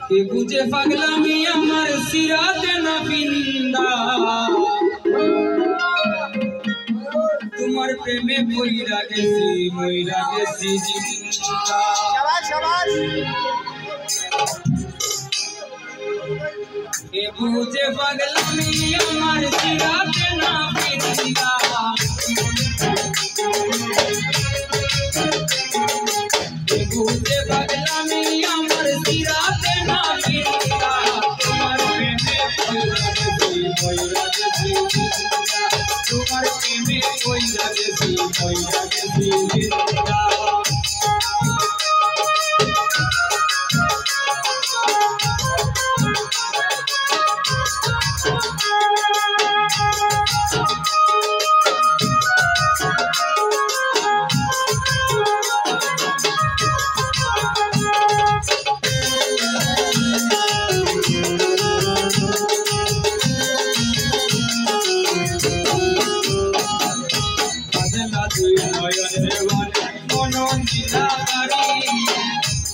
के बुझे पागलामी আমার সিরাতে না বিন্দা তোমার প্রেমে মইরা গেছি জিন্দা শাবাশ শাবাশ के बुझे पागलामी আমার সিরাতে না বিন্দা के बुझे पागलामी আমার সিরাতে না বিন্দা তোমার প্রেমে মইরা গেছি তোমার প্রেমে মইরা গেছি জিন্দা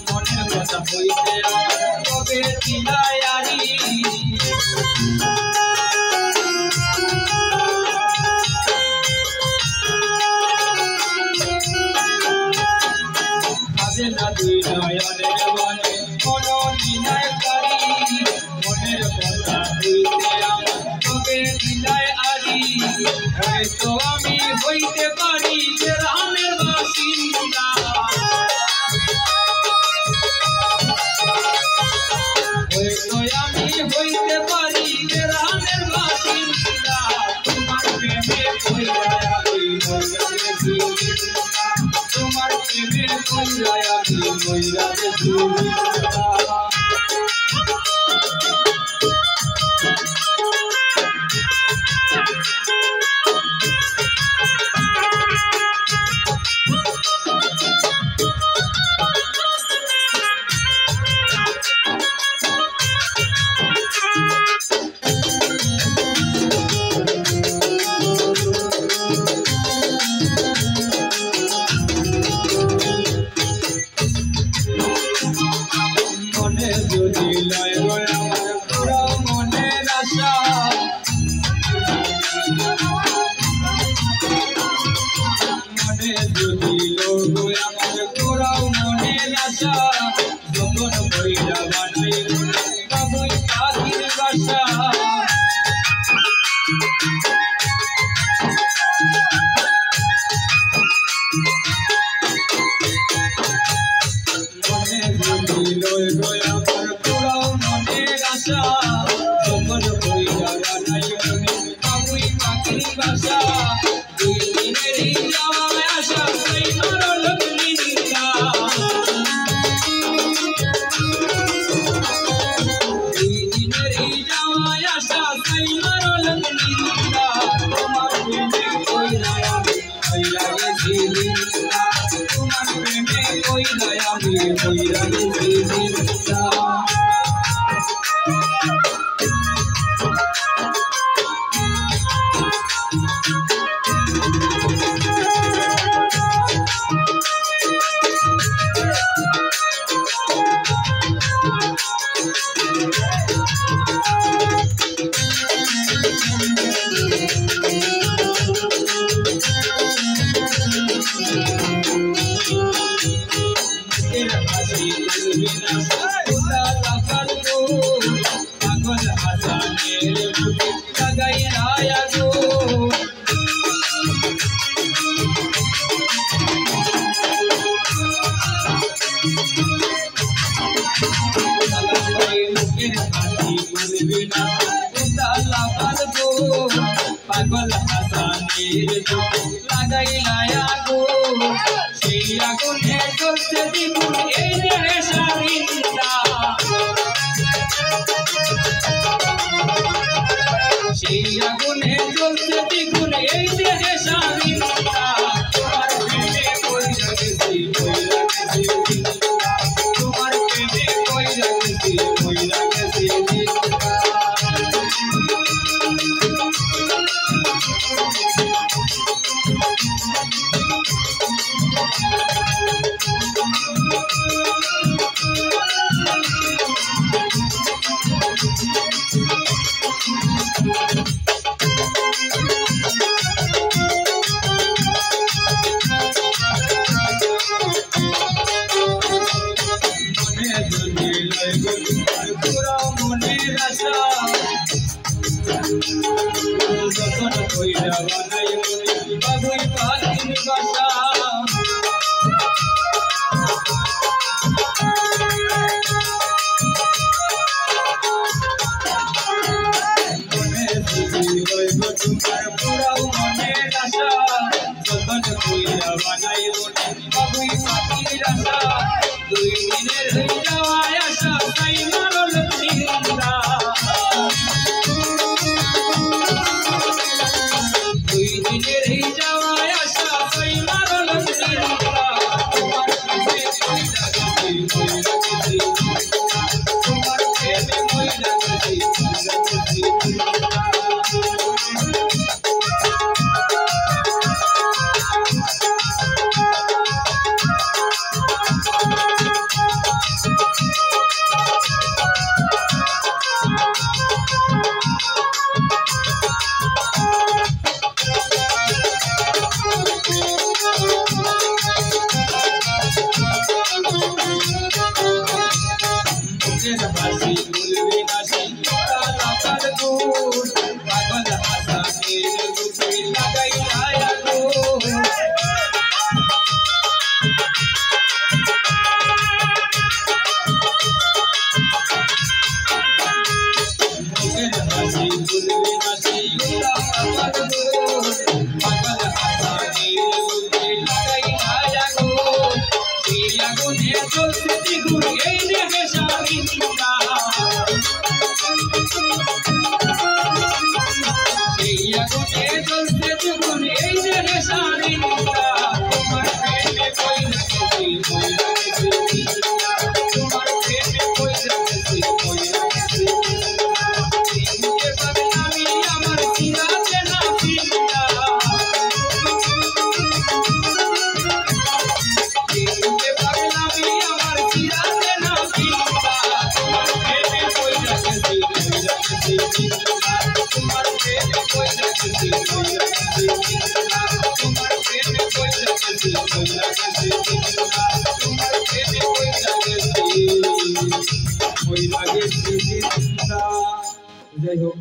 মনের কথা হইতে তবে দিলায়ারি আজে না দুই নয়নের বনে কোনো দিনায়ারি মনের কথা হইতে তবে দিলায়ারি হয়তো আমি হইতে পারি গ্রামের বাসিন্দা হয়তো আমি হইতে পারি গ্রামের বাসিন্দা তোমার প্রেমে মইরা গেছি তোমার প্রেমে মইরা গেছি যদি লয় আমার পুরো মনের আশা মনে যদি লয় আমার পুরো মনের আশা যখন বইরা বানাই বাবুই পাখির বাসা মনে যদি লয় আমার পুরো মনের আশা যখন বইরা বানাই বাবুই পাখির বাসা দুই দিনেরই যাওয়া আশা সেই মরল নিন্দা দুই দিনেরই যাওয়া আশা সেই মরল নিন্দা তোমার প্রেমে মইরা গেছি জিন্দা তোমার প্রেমে মইরা গেছি জিন্দা পাগল হাসানের বুকে লাগাইয়া গো পাগল হাসানের বুকে লাগাইয়া গো সেই আগুনে জ্বলছে দ্বিগুণ এই দেহে সারিন্দা সেই আগুনে জ্বলছে দ্বিগুণ এই দেহে সারিন্দা তোমার প্রেমে মইরা গেছি জিন্দা তোমার প্রেমে মইরা গেছি জিন্দা পুরা মনের আশা যখন কইরা বানাই মনে বাবুই পাখির বাসা তোমার পুরা মনের আশা যখন কইরা বানাই মনে বাবুই পাখির আশা 2 দিনের হয়ে যাওয়া আশা তাই মারল চিন্তা 2 দিনের হয়ে যাওয়া আশা তাই মারল চিন্তা তোমার প্রেমে মইরা গেছি তোমার প্রেমে মইরা গেছি বাসি বলবে নাসি লাগার দূর পাগল হাসানের রূপে লাগাই আয়াগো বাসি বলবে নাসি লাগার দূর পাগল হাসানের রূপে লাগাই আয়াগো এই আগুনে জ্বলছে দ্বিগুণ এই দেহে স্বামী তোমার প্রেমে কইরা গেছি তোমার প্রেমে কইরা গেছি তোমার প্রেমে কইরা গেছি যাই হোক।